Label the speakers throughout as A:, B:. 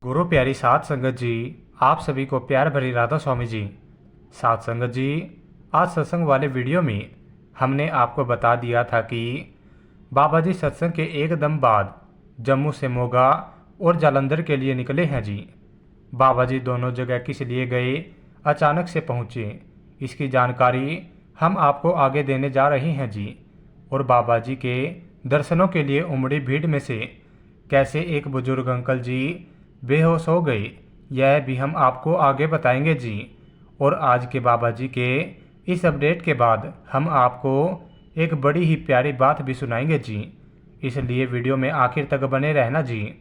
A: गुरु प्यारी साध संगत जी, आप सभी को प्यार भरी राधा स्वामी जी। साध संगत जी, आज सत्संग वाले वीडियो में हमने आपको बता दिया था कि बाबा जी सत्संग के एकदम बाद जम्मू से मोगा और जालंधर के लिए निकले हैं जी। बाबा जी दोनों जगह किस लिए गए, अचानक से पहुँचे, इसकी जानकारी हम आपको आगे देने जा रहे हैं जी। और बाबा जी के दर्शनों के लिए उमड़ी भीड़ में से कैसे एक बुजुर्ग अंकल जी बेहोश हो गए, यह भी हम आपको आगे बताएंगे जी। और आज के बाबा जी के इस अपडेट के बाद हम आपको एक बड़ी ही प्यारी बात भी सुनाएंगे जी, इसलिए वीडियो में आखिर तक बने रहना जी।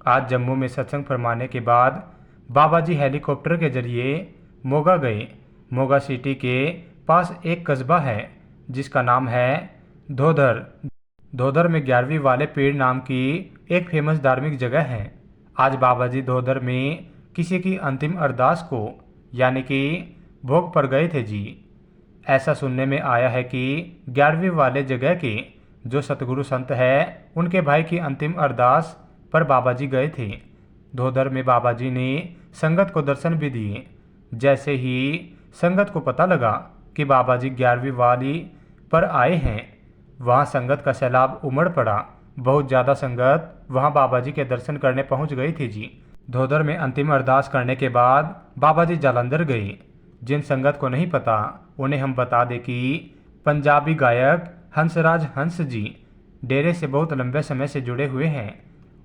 A: आज जम्मू में सत्संग फरमाने के बाद बाबा जी हेलीकॉप्टर के जरिए मोगा गए। मोगा सिटी के पास एक कस्बा है जिसका नाम है धोधर। धोधर में 11वीं वाले पीर नाम की एक फेमस धार्मिक जगह है। आज बाबा जी धोधर में किसी की अंतिम अरदास को यानी कि भोग पर गए थे जी। ऐसा सुनने में आया है कि 11वीं वाले जगह के जो सतगुरु संत है उनके भाई की अंतिम अरदास पर बाबा जी गए थे। धोधर में बाबा जी ने संगत को दर्शन भी दिए। जैसे ही संगत को पता लगा कि बाबा जी 11वीं वाली पर आए हैं, वहाँ संगत का सैलाब उमड़ पड़ा। बहुत ज़्यादा संगत वहाँ बाबा जी के दर्शन करने पहुँच गई थी जी। धोधर में अंतिम अरदास करने के बाद बाबा जी जालंधर गए। जिन संगत को नहीं पता उन्हें हम बता दें कि पंजाबी गायक हंसराज हंस जी डेरे से बहुत लंबे समय से जुड़े हुए हैं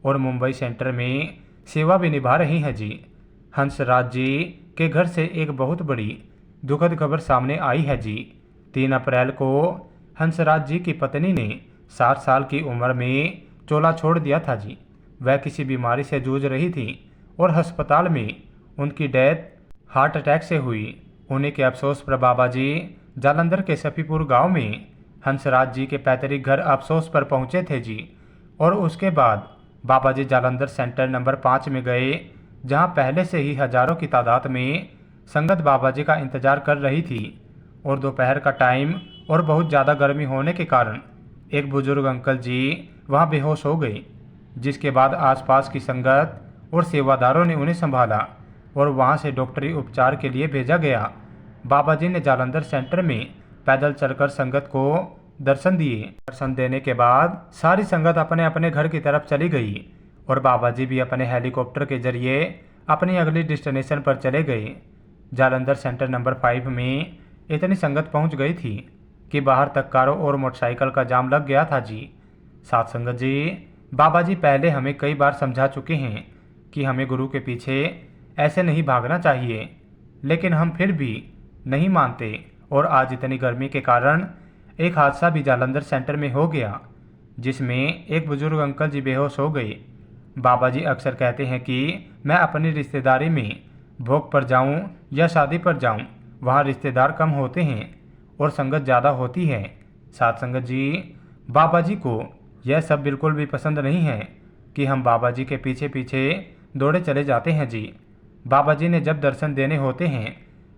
A: और मुंबई सेंटर में सेवा भी निभा रही हैं जी। हंसराज जी के घर से एक बहुत बड़ी दुखद खबर सामने आई है जी। 3 अप्रैल को हंसराज जी की पत्नी ने 60 साल की उम्र में चोला छोड़ दिया था जी। वह किसी बीमारी से जूझ रही थी और अस्पताल में उनकी डेथ हार्ट अटैक से हुई। उन्हीं के अफसोस पर बाबा जी जालंधर के सफीपुर गांव में हंसराज जी के पैतृक घर अफसोस पर पहुंचे थे जी। और उसके बाद बाबा जी जालंधर सेंटर नंबर 5 में गए, जहां पहले से ही हजारों की तादाद में संगत बाबा जी का इंतजार कर रही थी। और दोपहर का टाइम और बहुत ज़्यादा गर्मी होने के कारण एक बुजुर्ग अंकल जी वहां बेहोश हो गए, जिसके बाद आसपास की संगत और सेवादारों ने उन्हें संभाला और वहां से डॉक्टरी उपचार के लिए भेजा गया। बाबा जी ने जालंधर सेंटर में पैदल चलकर संगत को दर्शन दिए। दर्शन देने के बाद सारी संगत अपने अपने घर की तरफ चली गई और बाबा जी भी अपने हेलीकॉप्टर के जरिए अपनी अगली डेस्टिनेशन पर चले गए। जालंधर सेंटर नंबर 5 में इतनी संगत पहुंच गई थी कि बाहर तक कारों और मोटरसाइकिल का जाम लग गया था जी। साथ संगत जी, बाबा जी पहले हमें कई बार समझा चुके हैं कि हमें गुरु के पीछे ऐसे नहीं भागना चाहिए, लेकिन हम फिर भी नहीं मानते। और आज इतनी गर्मी के कारण एक हादसा भी जालंधर सेंटर में हो गया, जिसमें एक बुजुर्ग अंकल जी बेहोश हो गए। बाबा जी अक्सर कहते हैं कि मैं अपनी रिश्तेदारी में भोग पर जाऊं या शादी पर जाऊं, वहाँ रिश्तेदार कम होते हैं और संगत ज़्यादा होती है। साथ संगत जी, बाबा जी को यह सब बिल्कुल भी पसंद नहीं है कि हम बाबा जी के पीछे पीछे दौड़े चले जाते हैं जी। बाबा जी ने जब दर्शन देने होते हैं,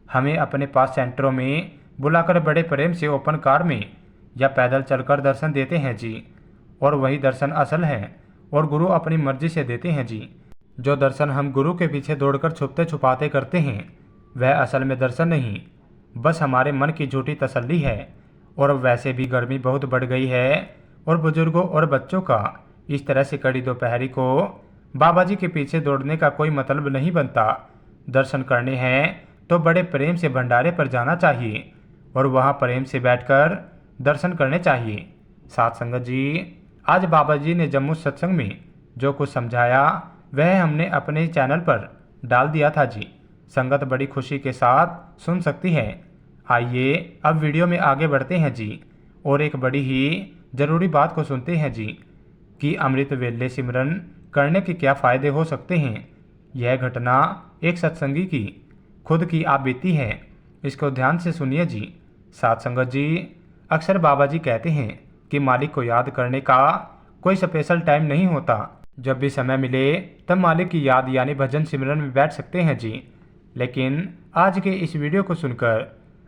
A: हमें अपने पास सेंटरों में बुलाकर बड़े प्रेम से ओपन कार में या पैदल चलकर दर्शन देते हैं जी। और वही दर्शन असल है और गुरु अपनी मर्जी से देते हैं जी। जो दर्शन हम गुरु के पीछे दौड़कर छुपते छुपाते करते हैं, वह असल में दर्शन नहीं, बस हमारे मन की झूठी तसल्ली है। और वैसे भी गर्मी बहुत बढ़ गई है और बुजुर्गों और बच्चों का इस तरह से कड़ी दोपहरी को बाबा जी के पीछे दौड़ने का कोई मतलब नहीं बनता। दर्शन करने हैं तो बड़े प्रेम से भंडारे पर जाना चाहिए और वहाँ प्रेम से बैठकर दर्शन करने चाहिए। साथ संगत जी, आज बाबा जी ने जम्मू सत्संग में जो कुछ समझाया वह हमने अपने चैनल पर डाल दिया था जी। संगत बड़ी खुशी के साथ सुन सकती है। आइए अब वीडियो में आगे बढ़ते हैं जी और एक बड़ी ही ज़रूरी बात को सुनते हैं जी कि अमृत वेले सिमरन करने के क्या फ़ायदे हो सकते हैं। यह घटना एक सत्संगी की खुद की आप बीती है, इसको ध्यान से सुनिए जी। साथ संगत जी, अक्सर बाबा जी कहते हैं कि मालिक को याद करने का कोई स्पेशल टाइम नहीं होता। जब भी समय मिले तब मालिक की याद यानी भजन सिमरन में बैठ सकते हैं जी। लेकिन आज के इस वीडियो को सुनकर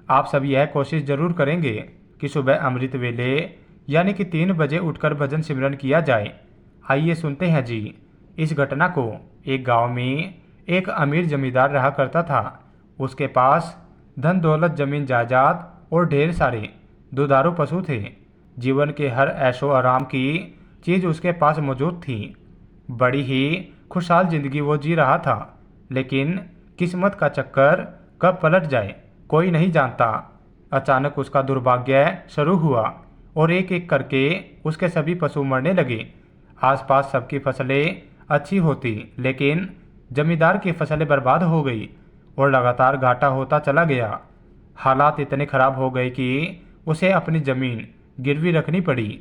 A: आप सब यह कोशिश ज़रूर करेंगे कि सुबह अमृत वेले यानी कि 3 बजे उठकर भजन सिमरन किया जाए। आइए सुनते हैं जी इस घटना को एक गांव में एक अमीर जमींदार रहा करता था। उसके पास धन दौलत जमीन जायदाद और ढेर सारे दुधारू पशु थे। जीवन के हर ऐशो आराम की चीज उसके पास मौजूद थी। बड़ी ही खुशहाल जिंदगी वो जी रहा था। लेकिन किस्मत का चक्कर कब पलट जाए कोई नहीं जानता। अचानक उसका दुर्भाग्य शुरू हुआ और एक एक करके उसके सभी पशु मरने लगे। आसपास सबकी फसलें अच्छी होती, लेकिन जमींदार की फसलें बर्बाद हो गई और लगातार घाटा होता चला गया। हालात इतने खराब हो गए कि उसे अपनी जमीन गिरवी रखनी पड़ी।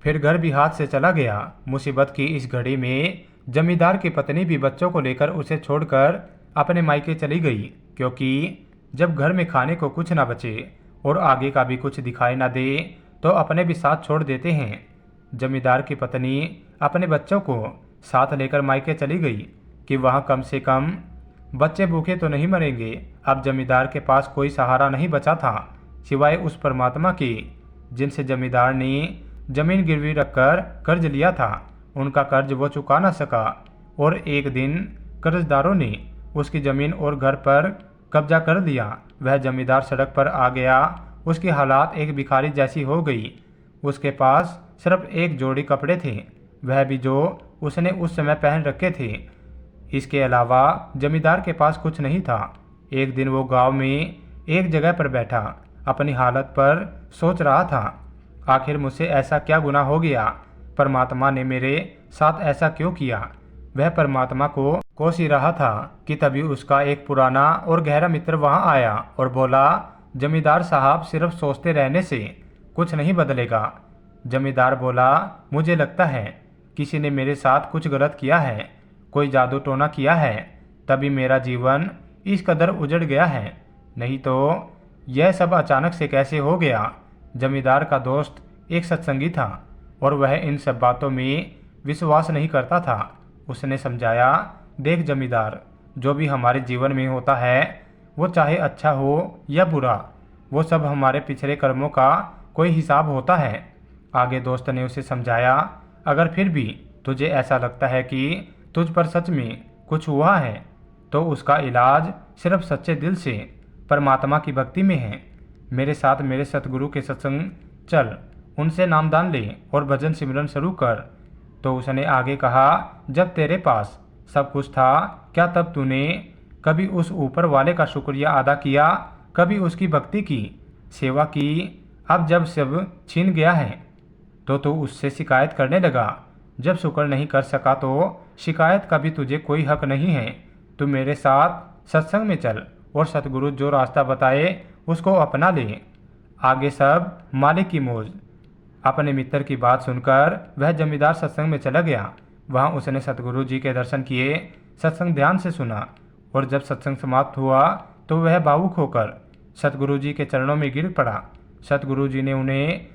A: फिर घर भी हाथ से चला गया। मुसीबत की इस घड़ी में जमींदार की पत्नी भी बच्चों को लेकर उसे छोड़कर अपने मायके चली गई, क्योंकि जब घर में खाने को कुछ ना बचे और आगे का भी कुछ दिखाई ना दे तो अपने भी साथ छोड़ देते हैं। जमींदार की पत्नी अपने बच्चों को साथ लेकर मायके चली गई कि वहाँ कम से कम बच्चे भूखे तो नहीं मरेंगे। अब जमींदार के पास कोई सहारा नहीं बचा था सिवाय उस परमात्मा के, जिनसे जमींदार ने जमीन गिरवी रखकर कर्ज लिया था। उनका कर्ज वो चुका ना सका और एक दिन कर्जदारों ने उसकी जमीन और घर पर कब्जा कर लिया। वह जमींदार सड़क पर आ गया। उसकी हालात एक भिखारी जैसी हो गई। उसके पास सिर्फ एक जोड़ी कपड़े थे, वह भी जो उसने उस समय पहन रखे थे। इसके अलावा जमींदार के पास कुछ नहीं था। एक दिन वो गांव में एक जगह पर बैठा अपनी हालत पर सोच रहा था, आखिर मुझसे ऐसा क्या गुनाह हो गया? परमात्मा ने मेरे साथ ऐसा क्यों किया? वह परमात्मा को कोस ही रहा था कि तभी उसका एक पुराना और गहरा मित्र वहां आया और बोला, जमींदार साहब, सिर्फ सोचते रहने से कुछ नहीं बदलेगा। जमींदार बोला, मुझे लगता है किसी ने मेरे साथ कुछ गलत किया है, कोई जादू टोना किया है, तभी मेरा जीवन इस कदर उजड़ गया है, नहीं तो यह सब अचानक से कैसे हो गया? जमींदार का दोस्त एक सत्संगी था और वह इन सब बातों में विश्वास नहीं करता था। उसने समझाया, देख जमींदार, जो भी हमारे जीवन में होता है वो चाहे अच्छा हो या बुरा, वो सब हमारे पिछले कर्मों का कोई हिसाब होता है। आगे दोस्त ने उसे समझाया, अगर फिर भी तुझे ऐसा लगता है कि तुझ पर सच में कुछ हुआ है तो उसका इलाज सिर्फ सच्चे दिल से परमात्मा की भक्ति में है। मेरे साथ मेरे सतगुरु के सत्संग चल, उनसे नामदान ले और भजन सिमरन शुरू कर। तो उसने आगे कहा, जब तेरे पास सब कुछ था, क्या तब तूने कभी उस ऊपर वाले का शुक्रिया अदा किया, कभी उसकी भक्ति की, सेवा की? अब जब सब छीन गया है तो तू उससे शिकायत करने लगा। जब शुक्र नहीं कर सका तो शिकायत का भी तुझे कोई हक नहीं है। तू मेरे साथ सत्संग में चल और सतगुरु जो रास्ता बताए उसको अपना ले। आगे सब मालिक की मौज। अपने मित्र की बात सुनकर वह जमींदार सत्संग में चला गया। वहाँ उसने सतगुरु जी के दर्शन किए, सत्संग ध्यान से सुना और जब सत्संग समाप्त हुआ तो वह भावुक होकर सतगुरु जी के चरणों में गिर पड़ा। सतगुरु जी ने उन्हें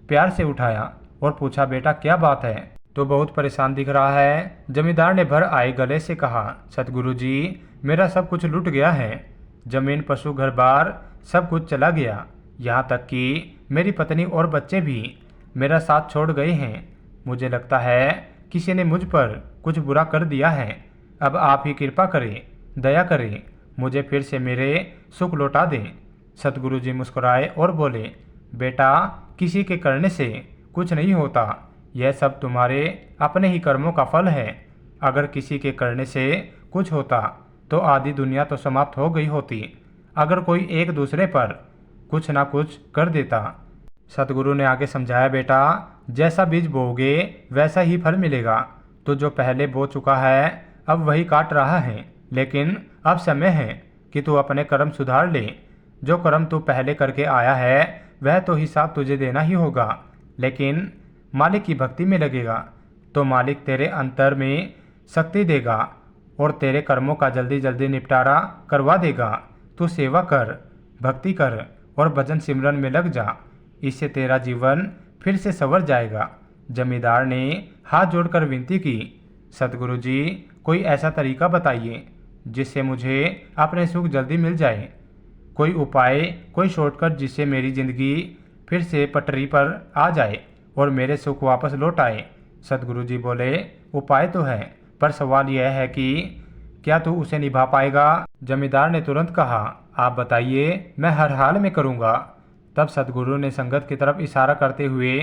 A: प्यार से उठाया और पूछा, बेटा क्या बात है, तो बहुत परेशान दिख रहा है। जमींदार ने भर आए गले से कहा, सतगुरु जी, मेरा सब कुछ लुट गया है, जमीन पशु घर बार सब कुछ चला गया, यहाँ तक कि मेरी पत्नी और बच्चे भी मेरा साथ छोड़ गए हैं। मुझे लगता है किसी ने मुझ पर कुछ बुरा कर दिया है। अब आप ही कृपा करें, दया करें, मुझे फिर से मेरे सुख लौटा दें। सतगुरु जी मुस्कुराए और बोले, बेटा, किसी के करने से कुछ नहीं होता, यह सब तुम्हारे अपने ही कर्मों का फल है। अगर किसी के करने से कुछ होता तो आधी दुनिया तो समाप्त हो गई होती। अगर कोई एक दूसरे पर कुछ ना कुछ कर देता। सतगुरु ने आगे समझाया, बेटा, जैसा बीज बोओगे वैसा ही फल मिलेगा। तो जो पहले बो चुका है अब वही काट रहा है, लेकिन अब समय है कि तू अपने कर्म सुधार ले। जो कर्म तू पहले करके आया है वह तो हिसाब तुझे देना ही होगा, लेकिन मालिक की भक्ति में लगेगा तो मालिक तेरे अंतर में शक्ति देगा और तेरे कर्मों का जल्दी जल्दी निपटारा करवा देगा। तू सेवा कर, भक्ति कर और भजन सिमरन में लग जा, इससे तेरा जीवन फिर से संवर जाएगा। जमींदार ने हाथ जोड़कर विनती की, सतगुरु जी, कोई ऐसा तरीका बताइए जिससे मुझे अपने सुख जल्दी मिल जाए। कोई उपाय, कोई शॉर्टकट जिससे मेरी जिंदगी फिर से पटरी पर आ जाए और मेरे सुख वापस लौट आए। सतगुरु जी बोले, उपाय तो है, पर सवाल यह है कि क्या तू उसे निभा पाएगा। जमींदार ने तुरंत कहा, आप बताइए, मैं हर हाल में करूँगा। तब सदगुरु ने संगत की तरफ इशारा करते हुए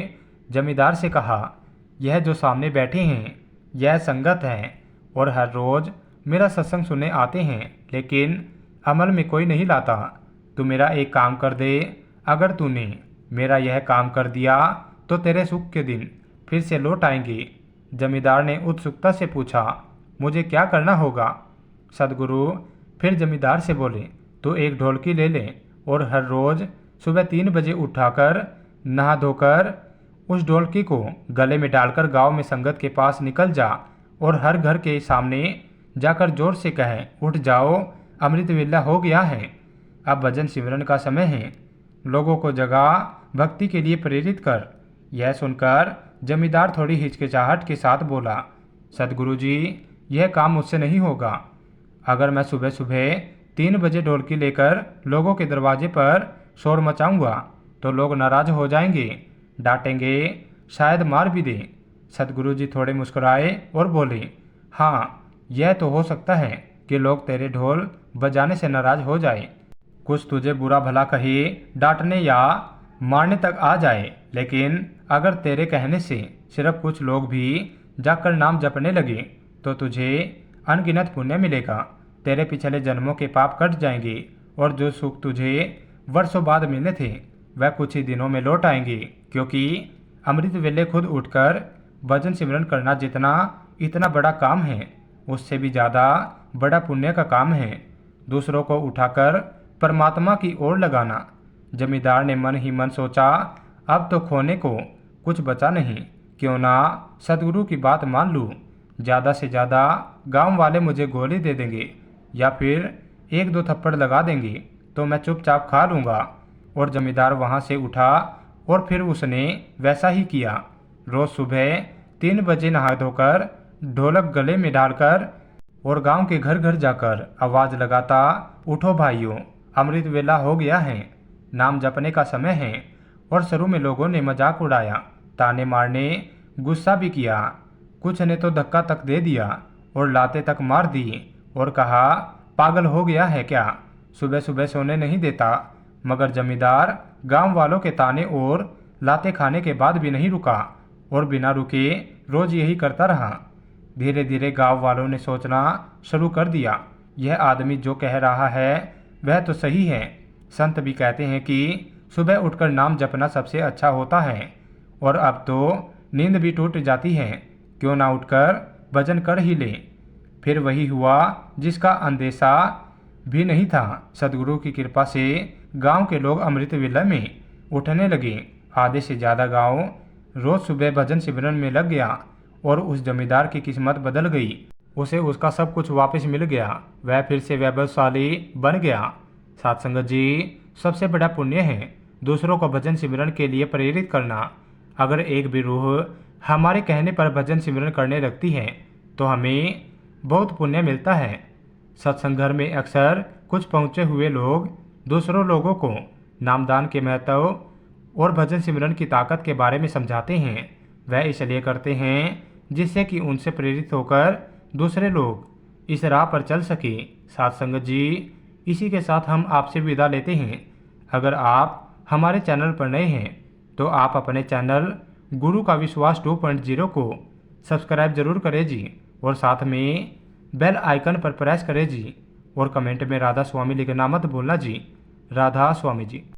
A: जमींदार से कहा, यह जो सामने बैठे हैं यह संगत हैं और हर रोज़ मेरा सत्संग सुनने आते हैं, लेकिन अमल में कोई नहीं लाता। तू मेरा एक काम कर दे। अगर तूने मेरा यह काम कर दिया तो तेरे सुख के दिन फिर से लौट आएंगे। जमींदार ने उत्सुकता से पूछा, मुझे क्या करना होगा। सदगुरु फिर जमींदार से बोले, तू एक ढोलकी ले ले और हर रोज़ सुबह 3 बजे उठाकर नहा धोकर उस ढोलकी को गले में डालकर गांव में संगत के पास निकल जा और हर घर के सामने जाकर जोर से कहे, उठ जाओ, अमृत वेला हो गया है, अब भजन सिमरन का समय है। लोगों को जगा भक्ति के लिए प्रेरित कर। यह सुनकर जमींदार थोड़ी हिचकिचाहट के साथ बोला, सदगुरु जी, यह काम मुझसे नहीं होगा। अगर मैं सुबह सुबह 3 बजे ढोलकी लेकर लोगों के दरवाजे पर शोर मचाऊंगा तो लोग नाराज हो जाएंगे, डांटेंगे, शायद मार भी दें। सदगुरु जी थोड़े मुस्कुराए और बोले, हाँ, यह तो हो सकता है कि लोग तेरे ढोल बजाने से नाराज हो जाए, कुछ तुझे बुरा भला कहे, डांटने या मारने तक आ जाए, लेकिन अगर तेरे कहने से सिर्फ कुछ लोग भी जाकर नाम जपने लगे तो तुझे अनगिनत पुण्य मिलेगा। तेरे पिछले जन्मों के पाप कट जाएंगे और जो सुख तुझे वर्षों बाद मिले थे वह कुछ ही दिनों में लौट आएंगे, क्योंकि अमृत वेले खुद उठकर भजन सिमरन करना जितना इतना बड़ा काम है, उससे भी ज़्यादा बड़ा पुण्य का काम है दूसरों को उठाकर परमात्मा की ओर लगाना। जमींदार ने मन ही मन सोचा, अब तो खोने को कुछ बचा नहीं, क्यों ना सदगुरु की बात मान लूँ। ज़्यादा से ज़्यादा गांव वाले मुझे गोली दे देंगे या फिर 1-2 थप्पड़ लगा देंगे तो मैं चुपचाप खा लूँगा। और जमींदार वहाँ से उठा और फिर उसने वैसा ही किया। रोज़ सुबह 3 बजे नहा धोकर ढोलक गले में डालकर और गांव के घर घर जाकर आवाज़ लगाता, उठो भाइयों, अमृत वेला हो गया है, नाम जपने का समय है। और शुरू में लोगों ने मजाक उड़ाया, ताने मारने, गुस्सा भी किया, कुछ ने तो धक्का तक दे दिया और लाते तक मार दी और कहा, पागल हो गया है क्या, सुबह सुबह सोने नहीं देता। मगर जमींदार गांव वालों के ताने और लाते खाने के बाद भी नहीं रुका और बिना रुके रोज़ यही करता रहा। धीरे धीरे गांव वालों ने सोचना शुरू कर दिया, यह आदमी जो कह रहा है वह तो सही है। संत भी कहते हैं कि सुबह उठकर नाम जपना सबसे अच्छा होता है, और अब तो नींद भी टूट जाती है, क्यों ना उठकर भजन कर ही ले। फिर वही हुआ जिसका अंदेशा भी नहीं था। सदगुरु की कृपा से गांव के लोग अमृत वेला में उठने लगे। आधे से ज़्यादा गांव रोज़ सुबह भजन सिमरन में लग गया और उस जमींदार की किस्मत बदल गई। उसे उसका सब कुछ वापस मिल गया, वह फिर से वैभवशाली बन गया। साथ संगत जी, सबसे बड़ा पुण्य है दूसरों को भजन सिमरन के लिए प्रेरित करना। अगर एक भी रूह हमारे कहने पर भजन सिमरन करने लगती है तो हमें बहुत पुण्य मिलता है। सत्संग घर में अक्सर कुछ पहुँचे हुए लोग दूसरों लोगों को नामदान के महत्व और भजन सिमरन की ताकत के बारे में समझाते हैं। वह इसलिए करते हैं जिससे कि उनसे प्रेरित होकर दूसरे लोग इस राह पर चल सके। साथ संगत जी, इसी के साथ हम आपसे विदा लेते हैं। अगर आप हमारे चैनल पर नए हैं तो आप अपने चैनल गुरु का विश्वास 2.0 को सब्सक्राइब जरूर करें जी, और साथ में बेल आइकन पर प्रेस करें जी, और कमेंट में राधा स्वामी लिखना मत भूलना जी। राधा स्वामी जी।